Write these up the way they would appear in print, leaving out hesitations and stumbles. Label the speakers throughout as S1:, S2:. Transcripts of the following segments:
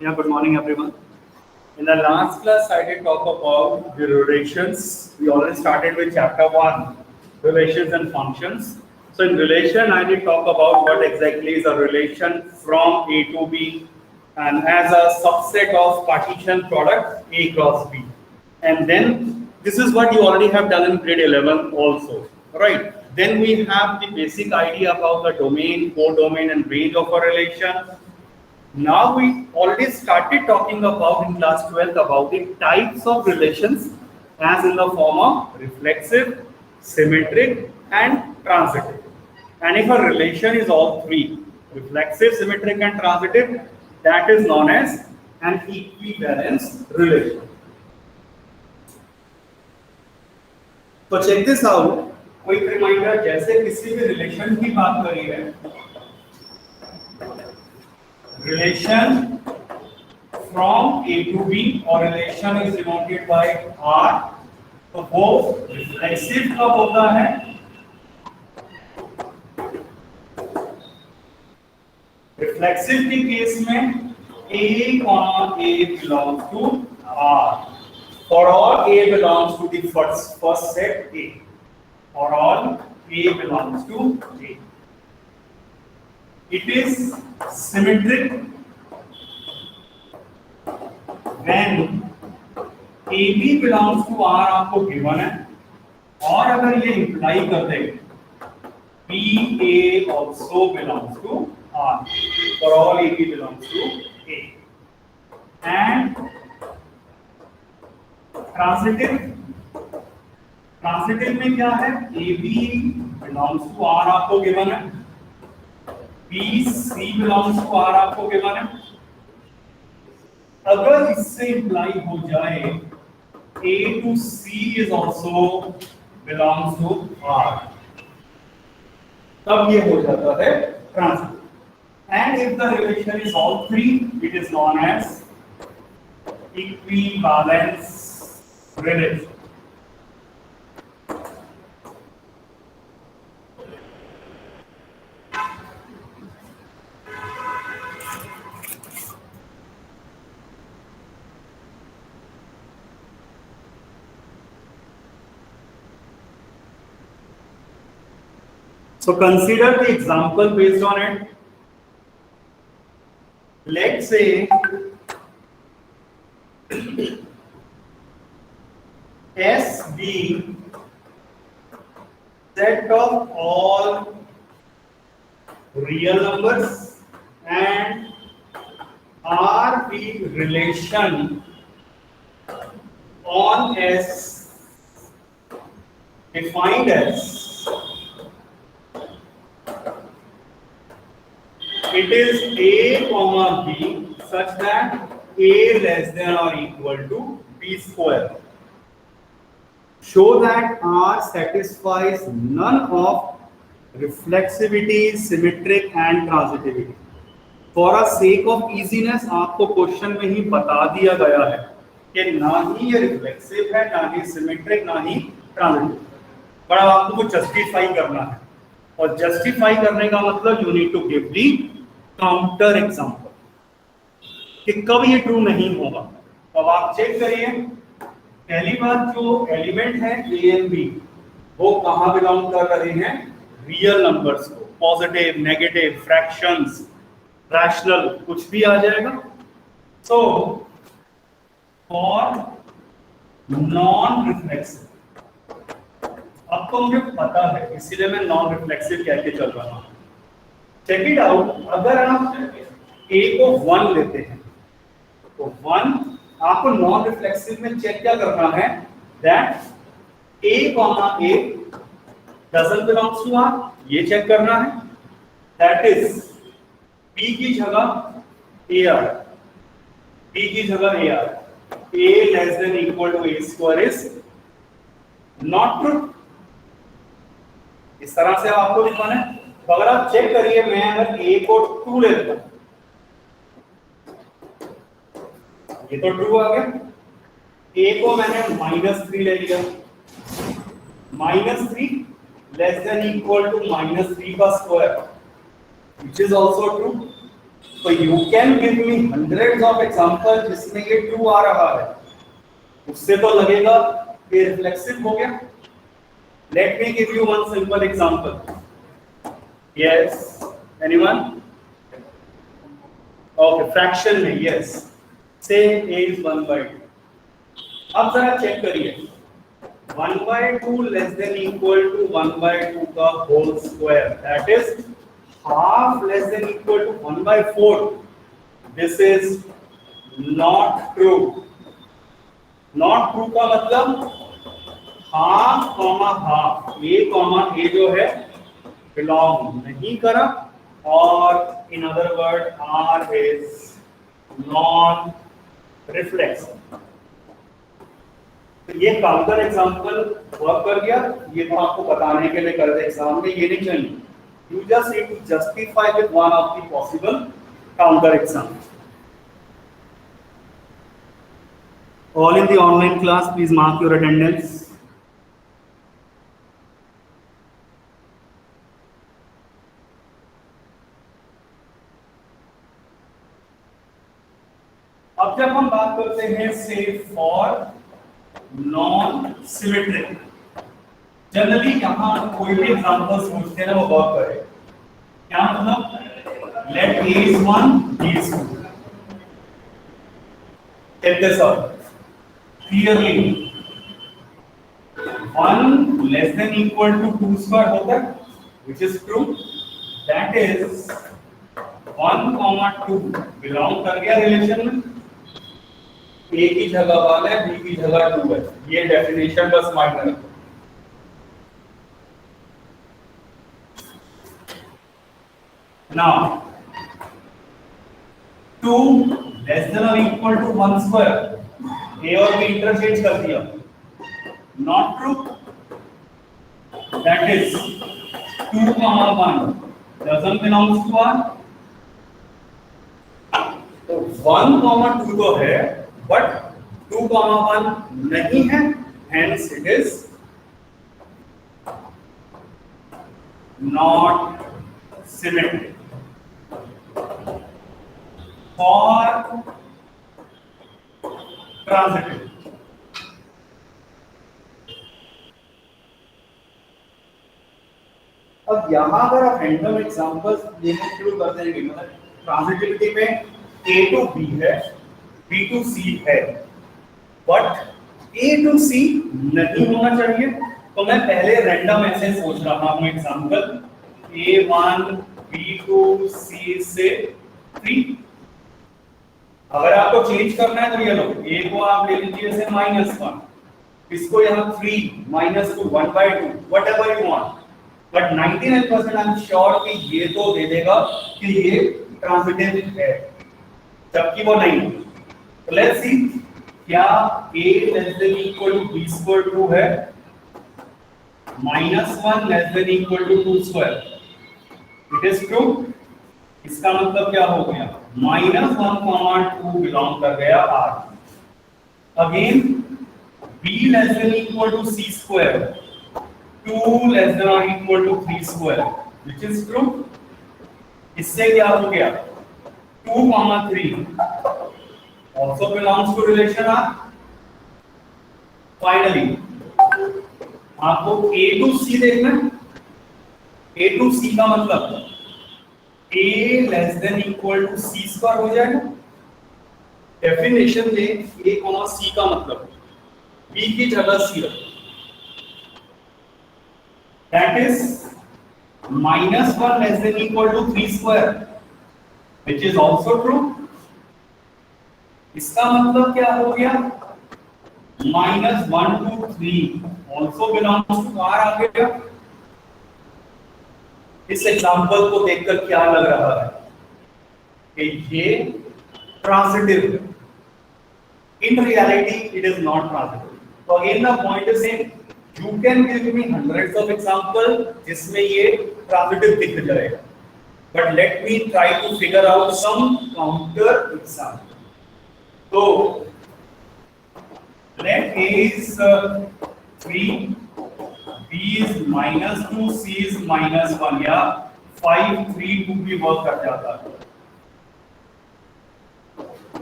S1: Yeah, good morning, everyone. In the last class, I did talk about the relations. We already started with chapter 1, relations and functions. So, in relation, I did talk about what exactly is a relation from A to B and as a subset of partition product A cross B. And then this is what you already have done in grade 11 also, right? Then we have the basic idea about the domain, codomain, and range of a relation. Now we already started talking about in class 12 about the types of relations as in the form of reflexive, symmetric and transitive. And if a relation is all three, reflexive, symmetric and transitive, that is known as an equivalence relation. तो check this out, quick reminder, जैसे किसी भी relation की बात करी है, relation from A to B or relation is denoted by R, तो वो रिफ्लेक्सिव कब होता है? रिफ्लेक्सिव के केस में A, A belongs to R. For all A belongs to the first set A. For all A belongs to A. It is symmetric when AB belongs to R आपको given है, और अगर ये imply कर दे BA also belongs to R. For all AB belongs to A. And transitive में क्या है? AB belongs to R आपको गिवन है, BC belongs to R आपको गिवन है। अगर इससे इंप्लाई हो जाए A to C is also belongs to R, तब ये हो जाता है transitive. And if the relation is all three, it is known as equivalence relation. So consider the example based on it. Let's say SB set of all real numbers and RB relation on S defined as it is A comma B such that A less than or equal to B square. Show that R satisfies none of reflexivity, symmetric and transitivity. For a sake of easiness, आपको question में ही बता दिया गया है कि ना ही ये reflexive है, ना ही सिमेट्रिक, ना ही ट्रांजिटिव। पर अब आपको कुछ जस्टिफाई करना है, और जस्टिफाई करने का मतलब you need to give the counter example कि कब ये ट्रू नहीं होगा। अब आप चेक करिए, पहली बात जो एलिमेंट है ए एंड बी वो कहाँ बिलोंग कर रहे हैं? रियल नंबर्स को। पॉजिटिव, नेगेटिव, फ्रैक्शंस, रैशनल, कुछ भी आ जाएगा। सो फॉर नॉन रिफ्लेक्सिव, अब तो मुझे पता है इसीलिए मैं नॉन रिफ्लेक्सिव कह के चल रहा हूँ। चेक इट आउट, अगर आप ए को 1 लेते हैं तो 1 आपको नॉन रिफ्लेक्सिव में चेक क्या करना है? That A comma A doesn't belongs to R, ये चेक करना है। दैट इज बी की जगह ए आर, बी की जगह A R, A less than equal to A square is not true. इस तरह से आपको लिखना है। तो अगर आप चेक करिए, मैं अगर ए को 2 ले लेता हूं, ये तो ट्रू आ गया। ए को मैंने -3 ले लिया, -3 लेस देन इक्वल टू -3 का square, which is also true. तो you can give me hundreds of example जिसमें ये ट्रू आ रहा है, उससे तो लगेगा कि रिफ्लेक्सिव हो गया। Let me give you one simple example. Yes, anyone? Okay, fraction में यस, से a is 1/2। अब जरा चेक करिए, 1/2 लेस देन इक्वल टू 1/2 का whole square, that is half less than equal to 1/4. This is not true. Not true का मतलब half comma half, a जो है belong नहीं करा, और in other word R is non reflexive। तो ये काउंटर एग्जांपल वर्क कर गया, ये तो आपको बताने के लिए कर दे एग्जाम में, ये नहीं चाहिए। You just need to justify with one of the possible counter examples. All in the online class, please mark your attendance. अब जब हम बात करते हैं से फॉर नॉन सिमेट्रिक, जनरली यहां कोई भी एग्जांपल्स पूछते हैं ना, वो वर्क करे। क्या मतलब? Let a is 1, b is 2। Check this out clearly। 1 less than equal to 2 square होता है, which is true। That is 1, 2 belong कर गया रिलेशन में। a की जगह 1 है, b की जगह 2 है, ये डेफिनेशन बस माइंड में रखो। Now 2 less than or equal to 1 square, a और b इंटरचेंज कर दिया, not true। That is 2, 1 doesn't belongs to R। तो 1, 2 तो है, but 2, 1 नहीं है, hence it is not symmetric। For transitive, अब यहां अगर आप रैंडम एग्जांपल्स लेने शुरू कर देंगे, मतलब ट्रांजिटिविटी में a to b है, b to c है, बट a to c नहीं होना चाहिए, तो मैं पहले रैंडम ऐसे सोच रहा हूं एग्जांपल a1 b2 c से 3। अगर आपको चेंज करना है तो ये लो, a को आप ले लीजिए ऐसे -1, इसको यहाँ 3 -2 1/2 whatever you want, but 99% I am sure कि ये तो दे देगा कि ये ट्रांजिटिव है, जबकि वो नहीं। तो लेट्स सी, क्या a less than equal to b square 2 है, -1 less than equal to 2 square, it is true. इसका मतलब क्या हो गया, -1, 2 बिलोंग कर गया R। Again b less than equal to c square, 2 less than or equal to 3 square, which is true. इससे क्या हो गया, 2, 3 also belongs to relation R। Finally आपको a to c देखना है, a to c का मतलब a less than equal to c square हो जाएगा। डेफिनेशन में a, c का मतलब b की जगह c रखो, that is -1 less than equal to 3 square, which is also true. इसका मतलब क्या हो गया, -1 to 3 also belongs to R आ गया। इस एग्जांपल को देखकर क्या लग रहा है कि ये ट्रांजिटिव है। In reality it is not transitive. तो again the point is same, you can give me hundreds of example जिसमें ये ट्रांजिटिव दिख जाएगा, but let me try to figure out some counter example. तो let a is 3, b is -2, c is -1, या 5, 3, 2 भी work कर जाता है।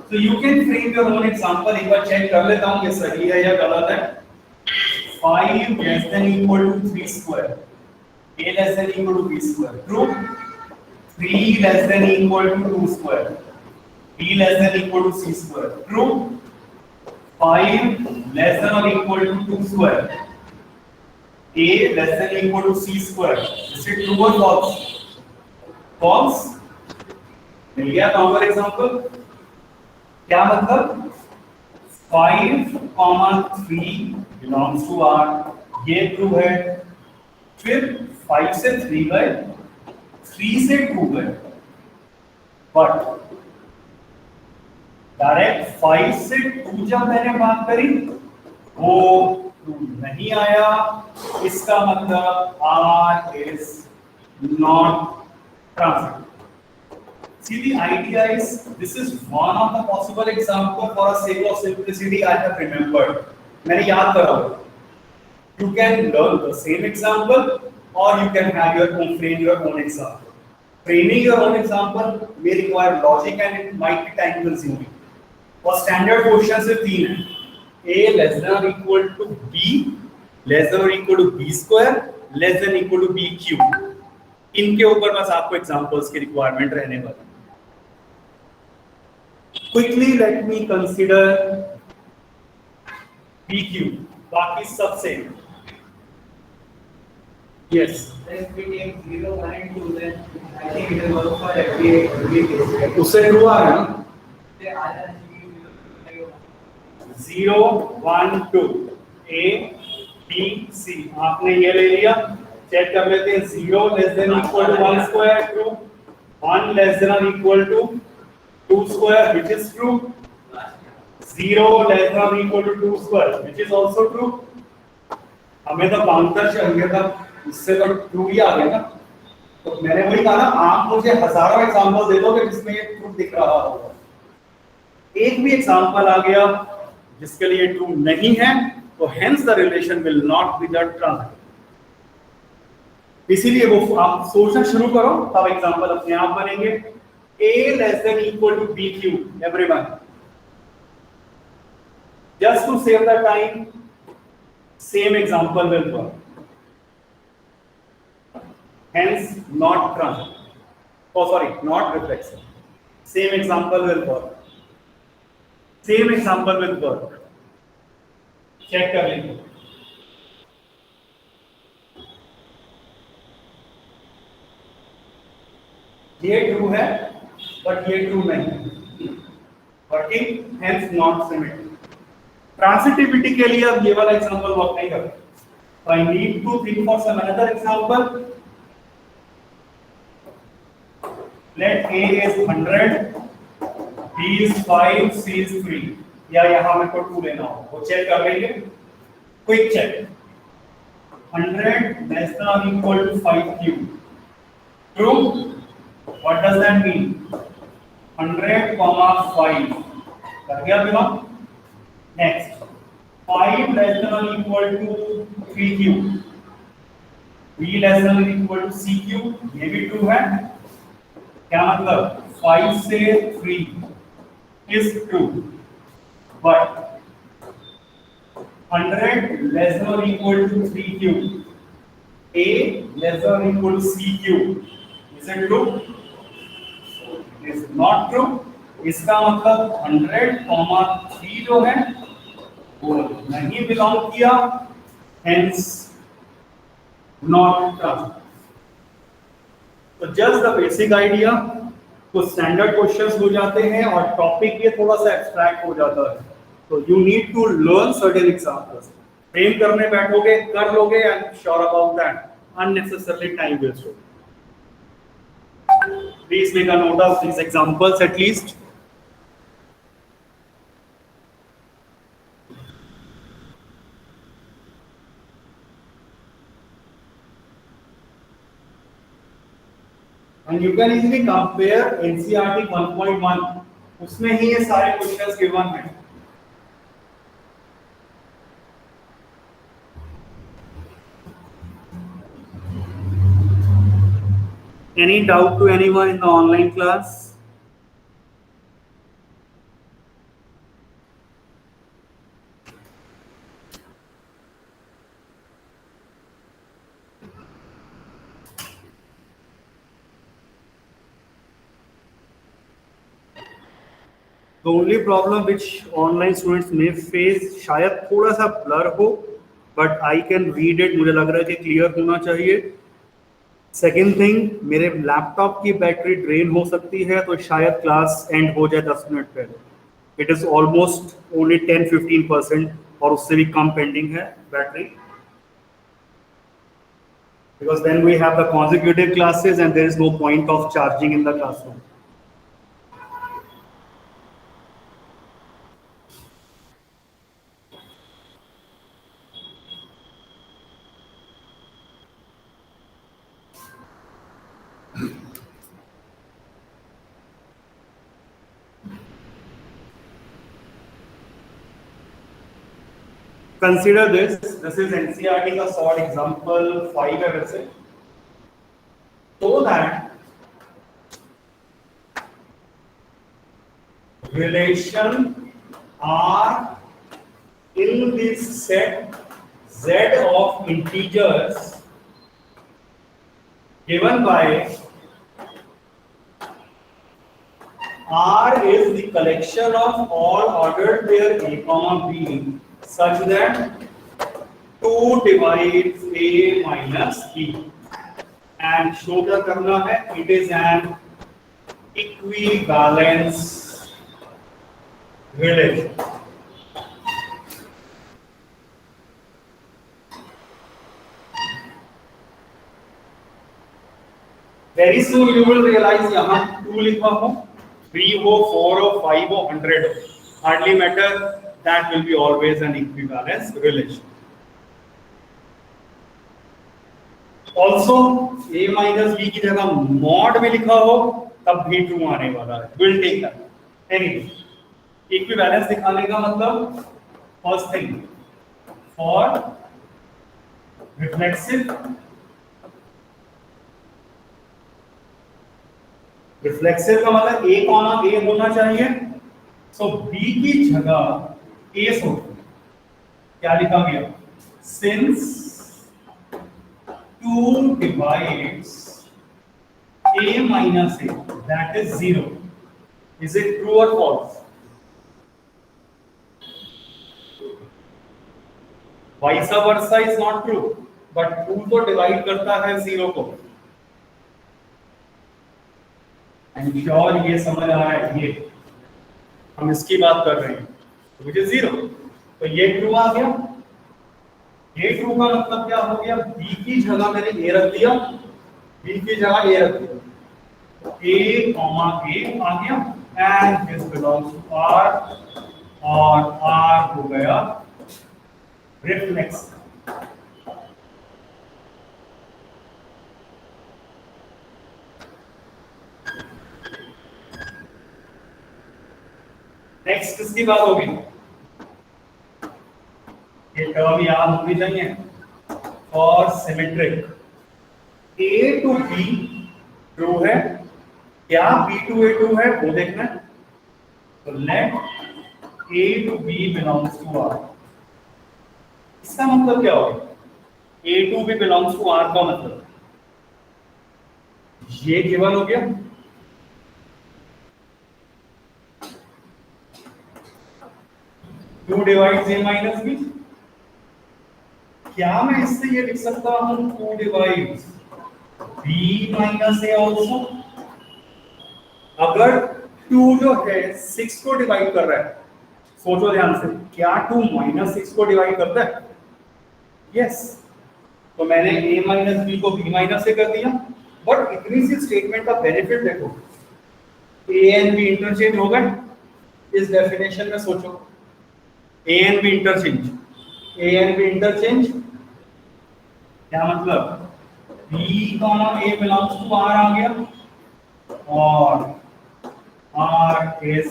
S1: So you can frame your own example. एक बार चेक कर लेता हूँ ये सही है या गलत है. 5 less than equal to 3 square. A less than equal to B square. True. 3 less than equal to 2 square. B less than equal to C square. True. 5 less than or equal to 2 square. A less than equal to C square. Is it true or false? False. मिल गया counter example. क्या मतलब 5,3 belongs to R. ये true है. फिर 5 से 3 गए, 3 से 2 गए, बट डायरेक्ट 5 से 2 जब मैंने बात करी वो 2 नहीं आया. इसका मतलब R is not transitive. See, the idea is this is one of the possible example. For a sake of simplicity, I have remembered. मैंने याद करा. You can learn the same example, or you can have your own frame your own example. Framing your own example may require logic and it might be time consuming. For standard questions से 3 है. A less than or equal to B less than or equal to B square less than equal to B cube. इनके ऊपर बस आपको examples की requirement रहने वाली. Quickly let me consider B cube. बाकी सब same. Yes.
S2: If we take 0, 1 and 2, then I think it will work for every case.
S1: उससे ट्रू आ रहा है ना. 0, 1, 2 A B C. आपने ये ले लिया. चेक कर लेते हैं. 0 less than equal to 1 square true. 1 less than or equal to 2 square which is true. 0 less than or equal to 2 square which is also true. हमें तो काउंटर चाहिए था. इससे तो ट्रू ही आ गया ना. तो मैंने वही कहा ना, आप मुझे हजारों एग्जांपल दे दोगे जिसमें ये ट्रू दिख रहा होगा. एक भी एग्जांपल आ गया जिसके लिए ट्रू नहीं है तो hence the relation will not be the transitive. इसीलिए वो आप सोचना शुरू करो तब एग्जांपल अपने आप बनेंगे. A less than equal to B cube. Everyone, just to save the time, same example will work. Hence not transitive. Oh sorry, not reflexive. Same example will work. Same example will work. Check कर लेंगे. ये true है but ये true नहीं. Working hence not symmetric. Transitivity के लिए अब ये वाला एग्जांपल वर्क नहीं करता. So I need to think for some another example. Let A is 100, B is 5, C is 3. या यहाँ मेरे को 2 लेना हो, वो चेक कर लेंगे. Quick check. 100 less than or equal to 5 cube. True. What does that mean? 100, 5. कर गया दिमाग. Next. 5 less than or equal to 3 cube. B less than or equal to C cube. ये भी true है. क्या मतलब 5 से 3 is true. But 100 less than or equal to 3 cube. A less than or equal to C cube. Is it true? Is not true. इसका मतलब 100, 3 जो है वो नहीं बिलोंग किया. Hence not transitive. तो जस्ट द बेसिक आइडिया. तो standard questions हो जाते हैं और टॉपिक ये थोड़ा सा एब्स्ट्रैक्ट हो जाता है. तो you need to learn certain examples. Frame करने बैठोगे कर लोगे. I am sure about that. Unnecessarily time waste होगा. Please make a note of these examples at least. And you can easily compare NCERT 1.1. उसमें ही ये सारे क्वेश्चंस गिवन हैं. Any doubt to anyone in the online class? The only problem which online students may face शायद थोड़ा सा blur हो, but I can read it, मुझे लग रहा है कि clear होना चाहिए. सेकेंड थिंग, मेरे लैपटॉप की बैटरी ड्रेन हो सकती है, तो शायद क्लास एंड हो जाए 10 मिनट पहले. इट इज ऑलमोस्ट ओनली 10-15% और उससे भी कम पेंडिंग है battery, because then we have the consecutive classes and there is no point of charging in the classroom. Consider this. This is NCERT का short example 5 है वैसे. So that relation R in this set Z of integers given by R is the collection of all ordered pair A comma B such that 2 divides A minus B, and show क्या करना है, it is an equivalence relation. Very soon you will realize यहाँ 2 लिखा हो, 3 हो, 4 हो, 5 हो, 100 हो, hardly matter, that will be always an equivalence relation. Also A minus B की जगह mod में लिखा हो तब भी ट्रू आने वाला है. We'll take that. Anyway, equivalence दिखाने का मतलब first thing for reflexive का मतलब A कॉमा A होना चाहिए, so B की जगह A सोचो क्या लिखा गया, since 2 divides A minus A, that is 0. Is it true or false? Vice versa is not true, but 2 तो divide करता है 0 को. I'm sure ये समझ आ रहा है, ये हम इसकी बात कर रहे हैं, which is 0. तो ये ट्रू आ गया. ये ट्रू का मतलब क्या हो गया, B की जगह मैंने A रख दिया, B की जगह A रख दिया, A कॉमा A आ गया, and this belongs to R, और R हो गया रिफ्लेक्स. नेक्स्ट किसकी बात होगी, ये टर्म याद होनी चाहिए, और symmetric. A to B true है, क्या B टू A ट्रू है वो देखना है. तो let A to B belongs to R. इसका मतलब क्या होगा, A to B belongs to R का मतलब ये गिवन हो गया. Two divides A minus B. क्या मैं इससे ये लिख सकता हूं 2 divides B minus A also. अगर 2 जो है 6 को डिवाइड कर रहा है, सोचो ध्यान से, क्या 2 माइनस 6 को डिवाइड करता है? यस. तो मैंने A माइनस B को B माइनस से कर दिया. बट इतनी सी स्टेटमेंट का बेनिफिट देखो, A एंड B इंटरचेंज हो गए. इस डेफिनेशन में सोचो, A and B interchange, A and B interchange क्या मतलब, B comma A belongs to R आ गया, और R is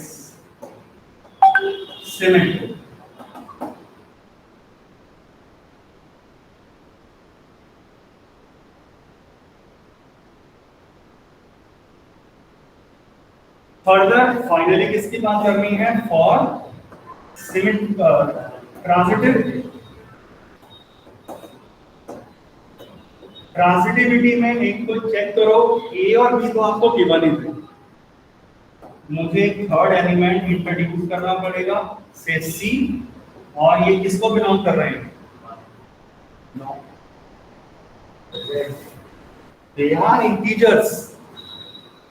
S1: symmetric. Further finally किसकी बात करनी है, फॉर ट्रांजिटिविटी में एक तो चेक करो, A और B तो आपको गिवन ही थे, मुझे थर्ड एलिमेंट इंट्रोड्यूस करना पड़ेगा से सी, और ये किसको बिलोंग कर रहे हैं? No, they are integers,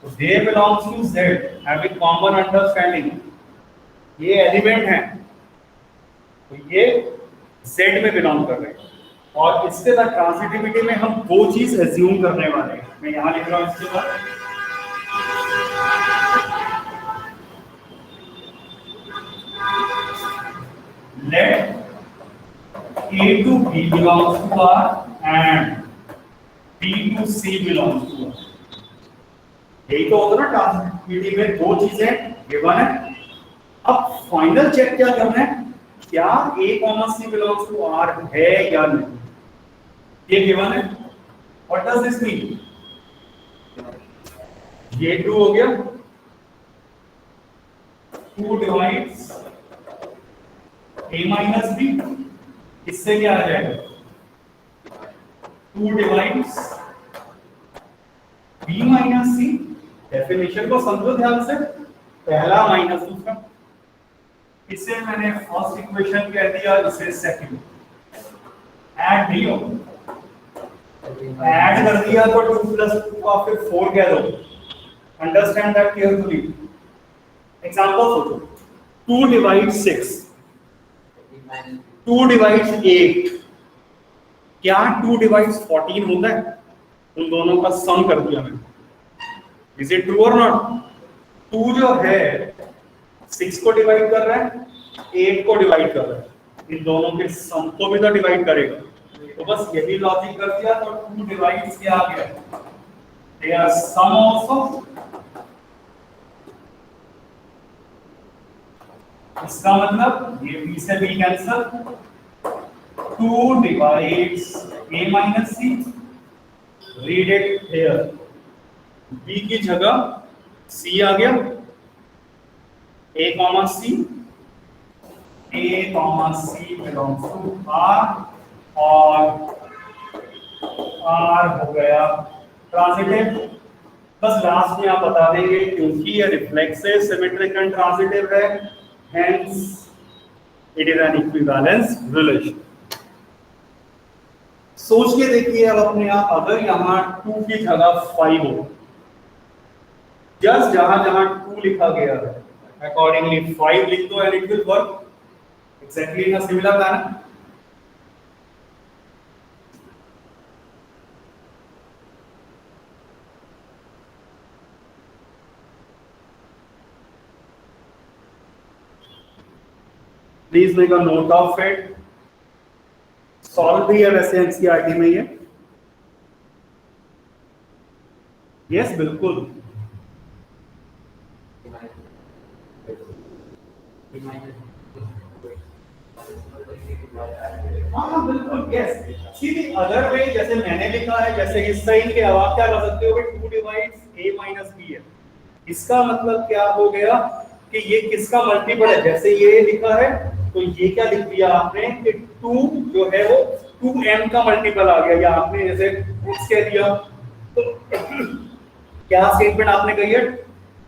S1: they belongs to Z, having common understanding. ये एलिमेंट हैं तो ये जेड में बिलोंग कर रहे हैं, और इसके बाद ट्रांजिटिविटी में हम दो चीज एज्यूम करने वाले हैं। मैं यहां लिख रहा हूं इसके बाद let A to B belongs to R and B to C belongs to R। यही तो होता ना ट्रांजिटिविटी में, दो चीजें गिवन है। अब फाइनल चेक क्या करना है, क्या A, C belongs to R है या नहीं, ये गिवन है। What does this mean? ये ट्रू हो गया, 2 डिवाइड्स A माइनस बी, इससे क्या आ जाएगा? 2 डिवाइड्स B माइनस सी। डेफिनेशन को समझो ध्यान से, पहला माइनस दूसरा, इसे मैंने फर्स्ट इक्वेशन कह दिया, इसे सेकंड। ऐड नहीं हो, ऐड कर दिया तो 2 प्लस 2 का फिर 4 कह दो। Understand that carefully. एग्जांपल सोचो, 2 डिवाइड्स 6, 2 डिवाइड्स 8, क्या 2 डिवाइड्स 14 होता है? उन दोनों का सम कर दिया मैंने। इज इट ट्रू और नॉट? 2 जो है 6 को डिवाइड कर रहा है, 8 को डिवाइड कर रहा है, इन दोनों के सम को भी तो डिवाइड करेगा। तो बस यही लॉजिक कर दिया तो 2 डिवाइड्स क्या आ गया? They are some also. इसका मतलब ये b से b cancel, 2 divides a minus c। Read it here, b की जगह c आ गया, a comma c, a comma c belongs to r, और r हो गया ट्रांजिटिव। बस लास्ट में आप बता देंगे क्योंकि ये रिफ्लेक्सिव, सिमेट्रिक एंड ट्रांजिटिव है, hence it is an equivalence relation। सोच के देखिए अब अपने आप, अगर यहाँ 2 की जगह 5 हो, जस्ट जहां जहां 2 लिखा गया है अकॉर्डिंगली 5 लिख दो and it will work exactly in a similar manner. Please make a note of it. Solve भी है वैसे एनसीईआरटी में ये। यस बिल्कुल, हाँ बिल्कुल yes. See the other way, जैसे मैंने लिखा है, जैसे इस साइन के अब आप क्या कर सकते हो, 2 डिवाइड्स a माइनस b है। इसका मतलब क्या हो गया कि ये किसका मल्टीपल है? जैसे ये लिखा है तो ये क्या लिख दिया आपने कि 2 जो है वो 2m का मल्टीपल आ गया, या आपने जैसे x कह दिया तो क्या स्टेटमेंट आपने कही है,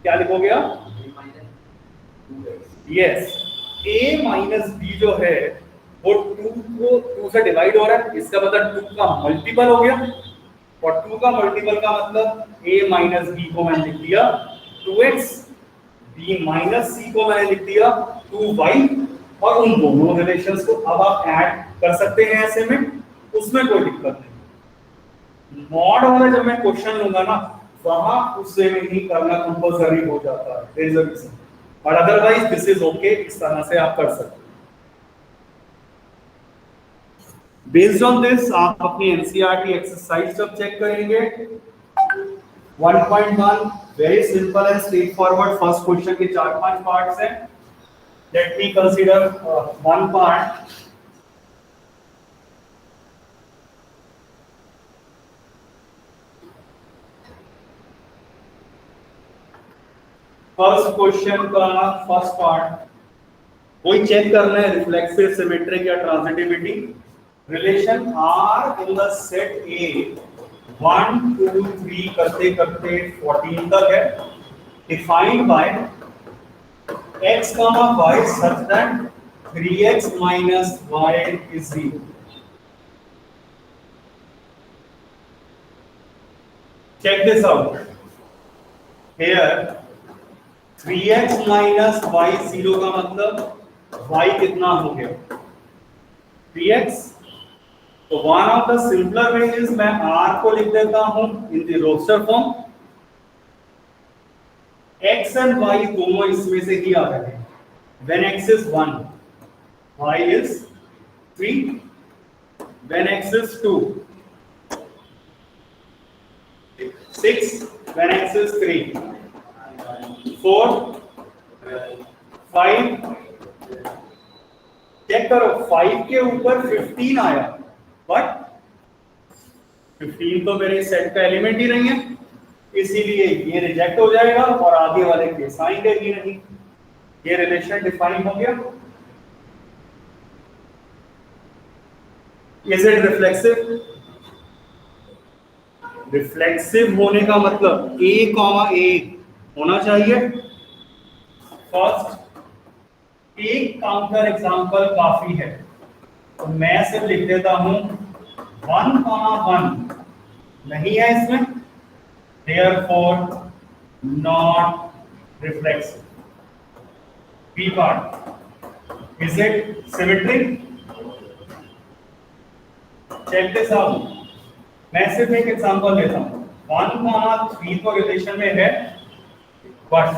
S1: क्या लिखोगे आप? यस, a माइनस b जो है वो 2 को 2 से डिवाइड हो रहा है, इसका मतलब 2 का मल्टीपल हो गया, और 2 का मल्टीपल का मतलब a माइनस b को मैंने लिख दिया 2x, b माइनस c को मैंने लिख दिया 2y, और उन दोनों रिलेशंस को अब आप ऐड कर सकते हैं ऐसे में, उसमें कोई दिक्कत नहीं। मॉड वाला जब मैं क्वेश्चन लूंगा ना, वहां उस वे में ही करना कंपल्सरी हो जाता है, देयर इज अ रीजन, और अदरवाइज दिस इज ओके, इस तरह से आप कर सकते हैं। बेस्ड ऑन दिस आप अपनी एनसीईआरटी एक्सरसाइज सब चेक करेंगे। 1.1 very simple and straight forward, first question के 4-5 पार्ट्स हैं। Let me consider one part. First question का फर्स्ट पार्ट वही चेक करना है, रिफ्लेक्सिव, सिमेट्रिक या transitivity. Relation R in the set A 1 2 3 करते करते 14 तक है, defined by x comma y such that 3x minus y is 0. Check this out. Here 3x minus y 0 का मतलब y कितना हो गया 3x. तो one of the simpler way is मैं r को लिख देता हूं in the roster form. x and y दोनों इसमें से ही आ रहे हैं. when x is 1 y is 3, when x is 2 6, when x is 3 4 5. Check करो 5 के ऊपर 15 आया बट 15 तो मेरे सेट का एलिमेंट ही नहीं है, इसीलिए ये रिजेक्ट हो जाएगा और आगे वाले केस आएंगे ही नहीं. ये रिलेशन डिफाइन हो गया. Is it reflexive? रिफ्लेक्सिव होने का मतलब a, a होना चाहिए. फर्स्ट एक काउंटर एग्जांपल काफी है, तो मैं सिर्फ लिख देता हूं 1, 1 नहीं है इसमें, therefore not reflexive. B part, is it symmetric? Check this out. मैं सिर्फ एक एग्जांपल देता हूं. 1, 3 तो रिलेशन में है बट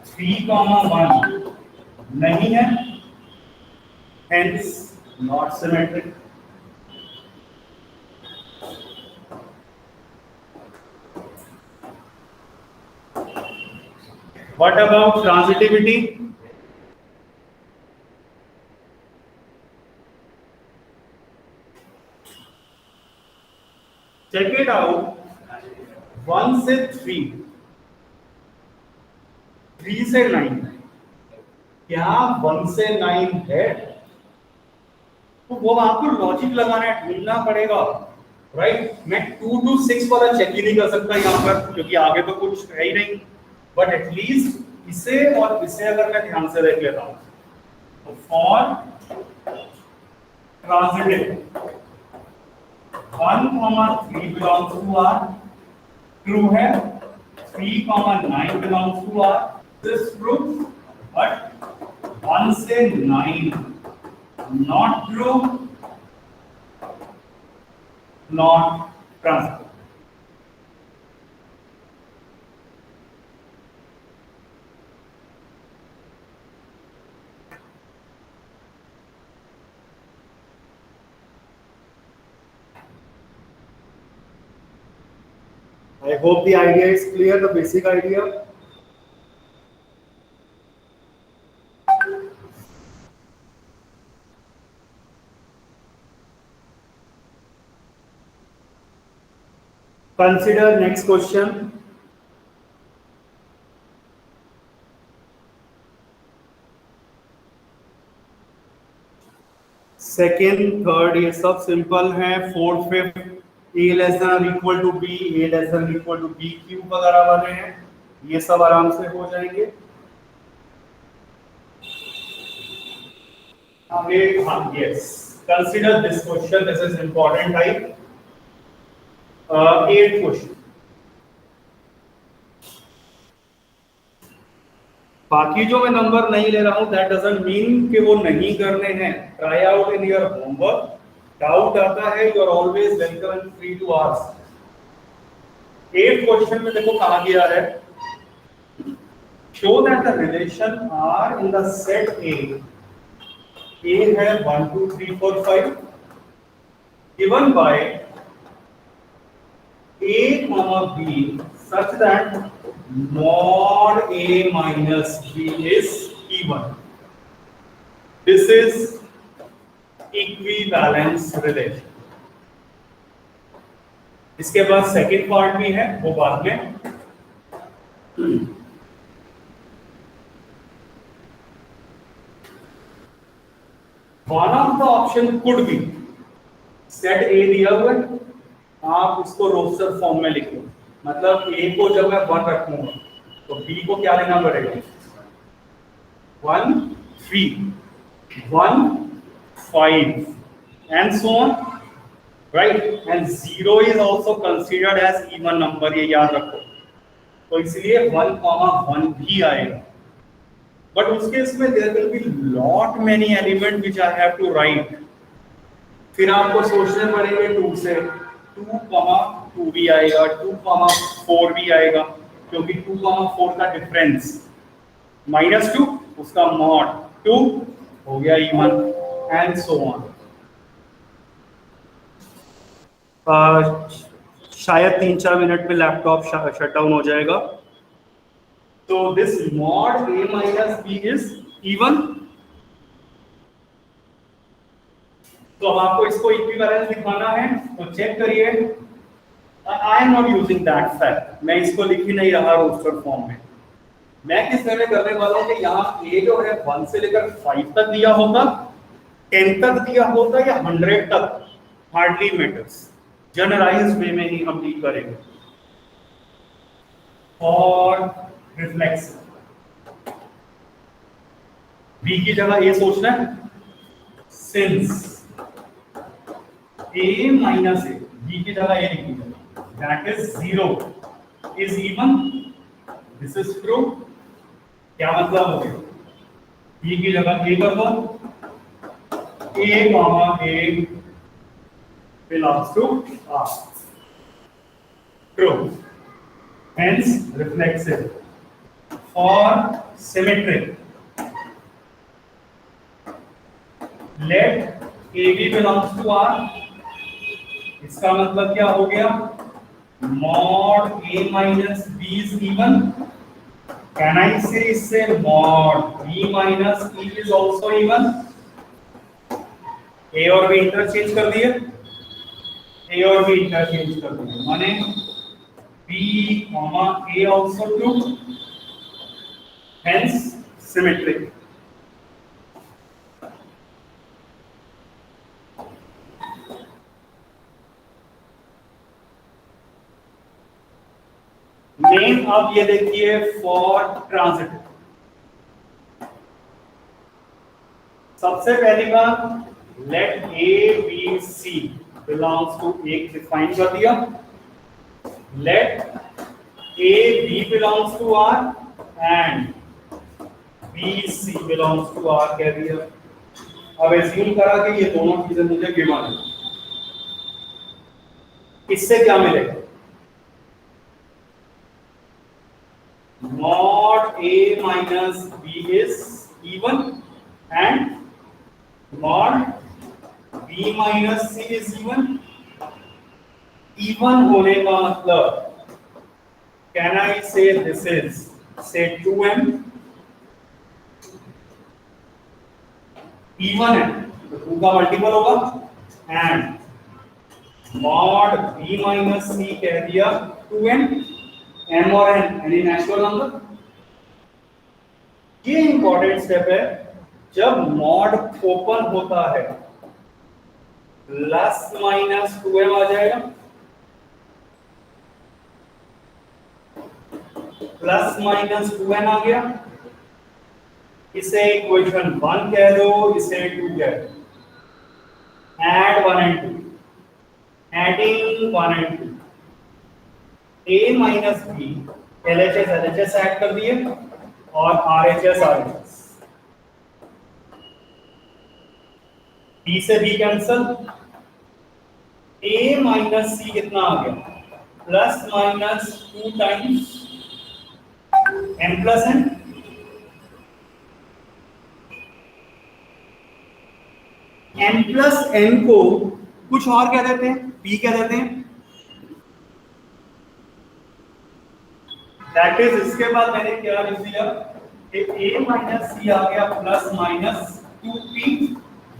S1: 3, 1 नहीं है, hence not symmetric. What about transitivity? Check it out. 1 से 3, 3 से 9, क्या 1 से 9 है? तो वो आपको लॉजिक लगाना ढूंढना पड़ेगा, राइट? मैं 2 to 6 वाला चेक ही नहीं कर सकता यहाँ पर क्योंकि आगे तो कुछ है ही नहीं, बट एटलीस्ट इसे और इसे अगर मैं ध्यान से देख लेता हूं तो for transitive 1, 3 belongs to R, true है. 3, 9 belongs to R, this true. But 1 से 9 not true, not transitive. I hope the idea is clear, the basic idea. Consider next question. Second, third ये सब सिंपल है. Fourth, fifth a less than or equal to b, a less than or equal to b cube वगैरह वाले हैं, ये सब आराम से हो जाएंगे. Yes, consider this question. This is important type. 8th question. बाकी जो मैं नंबर नहीं ले रहा हूं that doesn't mean कि वो नहीं करने हैं. Try out in your homework. Doubt आता है, you are always welcome and free to ask. 8th question में देखो कहा गया है, show that the relation are in the set A है 1, 2, 3, 4, 5 given by a, b such that mod a minus b is even. This is equivalence relation. इसके बाद second part भी है, वो बाद में. One of the option could be, set ए दिया हुआ है, आप उसको रोस्टर फॉर्म में लिखो. मतलब ए को जब मैं 1 रखूंगा तो बी को क्या लेना पड़ेगा 1 3 1 5 and so on, right? And 0 is also considered as even number, ये याद रखो। तो इसलिए 1, 1 भी आएगा। बट उसके इसमें there will be lot many element which I have to write. फिर आपको सोचने पड़ेंगे 2 से 2, 2 भी आएगा, 2, 4 भी आएगा, क्योंकि 2, 4 का डिफरेंस -2 उसका मॉड 2 हो गया इवन एंड सो ऑन। शायद 3-4 मिनट में लैपटॉप शट डाउन हो जाएगा। तो this mod a minus b is even. तो अब आपको इसको इक्विवेलेंस दिखाना है, तो चेक करिए। I am not using that fact, मैं इसको लिख ही नहीं रहा रोस्टर फॉर्म में। मैं किस तरह करने वाला हूं कि यहाँ a जो है 1 से लेकर 5 तक दिया होता, 10 तक दिया होता या 100 तक, हार्डली मैटर्स। जनरलाइज्ड वे में ही हम डील करेंगे। और रिफ्लेक्स b की जगह ये सोचना है, since a minus a, b की जगह ये लिखिए, that is 0 is even, this is true। क्या मतलब हो गया, b की जगह a कर दो, a belongs to R, true, hence reflexive। for symmetric, let AB belongs to R, इसका मतलब क्या हो गया, mod A minus B is even। Can I say इससे mod B minus E is also even। A और B interchange कर दिए, A और B इंटरचेंज कर दिए, माने B, A also true, hence symmetric। Name अब ये देखिए फॉर ट्रांजिटिव। सबसे पहली बात, let a b c belongs to, एक डिफाइन कर दिया, let a b belongs to R and b c belongs to R कह दिया। अब एज्यूम करा कि ये दोनों चीजें मुझे गिवन है, इससे क्या मिलेगा, mod A minus B is even and mod B minus C is even। even होने का मतलब, can I say this is say 2m, even है तो 2 का मल्टीपल होगा, and mod B minus C कह दिया 2m, m और n यानी नेचुरल नंबर। ये इंपॉर्टेंट स्टेप है, जब मॉड ओपन होता है प्लस माइनस 2m आ जाएगा, प्लस माइनस 2n आ गया, इसे इक्वेशन 1 कह दो, इसे 2 कह दो, add 1 and 2, adding 1 and 2, A minus B, LHS LHS add कर दिए और RHS RHS, B से B cancel, A minus C कितना आ गया, plus minus 2 times m plus n, m plus n को कुछ और कह देते हैं, P कह देते हैं। दैट इज, इसके बाद मैंने क्या लिख दिया कि a minus c आ गया plus minus 2p,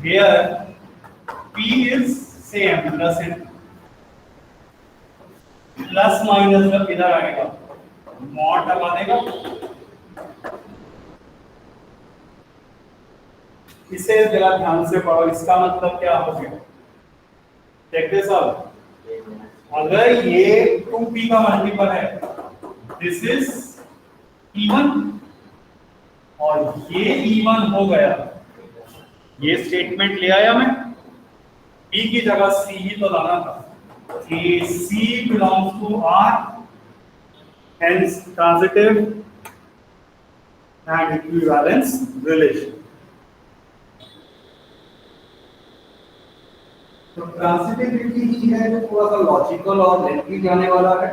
S1: where p is same plus n, plus minus जब इधर आएगा मॉड लगा देगा, इसे जरा ध्यान से पढ़ो, इसका मतलब क्या हो गया, चेक दिस आउट। अगर ये 2p का मल्टीपल है, this is even और ये इवन हो गया, ये स्टेटमेंट ले आया मैं, बी की जगह सी ही तो लाना था, A C belongs to R, hence transitive and equivalence relation.
S2: तो ट्रांसिटिविटी ही है जो थोड़ा सा लॉजिकल और लेंथी जाने वाला है।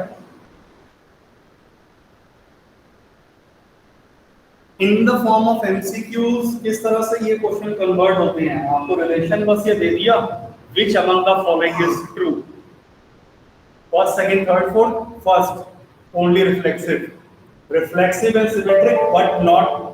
S1: In the form of MCQs किस तरह से ये क्वेश्चन कन्वर्ट होते हैं, आपको रिलेशन बस ये दे दिया, which among the following is true, first second third fourth, first only reflexive, reflexive and symmetric but not